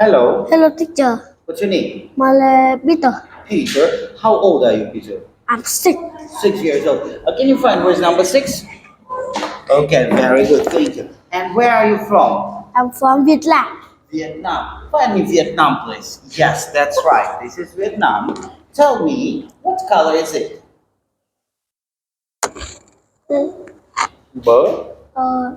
Hello. Hello, teacher. What's your name? My Peter. Peter. How old are you, Peter? I'm sick. 6 years old. Can you find where's number six? Okay, very good. Thank you. And where are you from? I'm from Vietnam. Vietnam. Find me Vietnam, please. Yes, that's right. This is Vietnam. Tell me, what color is it? Blue. Uh,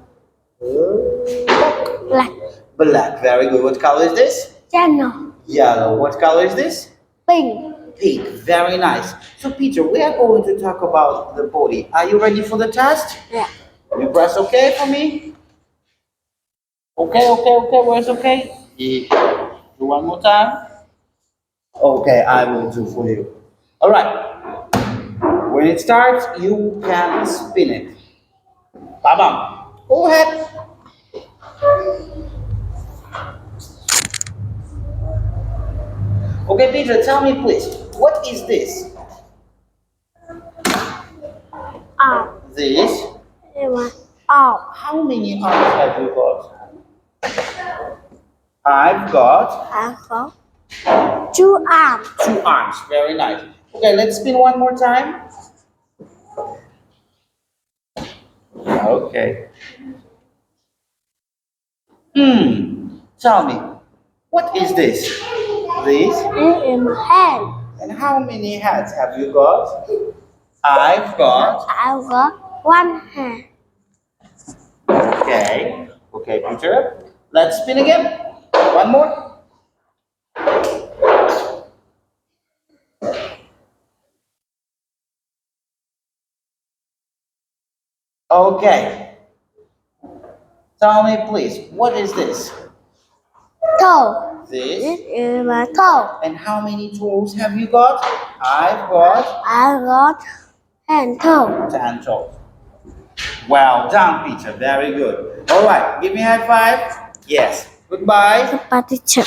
Black. Black. Very good. What color is this? Channel. Yellow. What color is this? Pink. Pink. Very nice. So, Peter, we are going to talk about the body. Are you ready for the test? Yeah. You press OK for me? Okay. Where's OK? Yeah. Do one more time. Okay, I will do for you. All right. When it starts, you can spin it. Bam. Go ahead. Okay, Peter, tell me please, what is this? Ow. This? Ow. How many arms have you got? I've got I got 2 arms. 2 arms. Very nice. Okay, let's spin one more time. Okay. Tell me, what is this? This? In my hand. And how many hands have you got? I've got. I got 1 hand. Okay. Okay, Peter. Let's spin again. One more. Okay. Tell me, please, what is this? Toe. This. This is my toe. And how many toes have you got? I've got I got hand toe. 10 toes. Well done, Peter. Very good. All right. Give me a high five. Yes. Goodbye. Goodbye, teacher.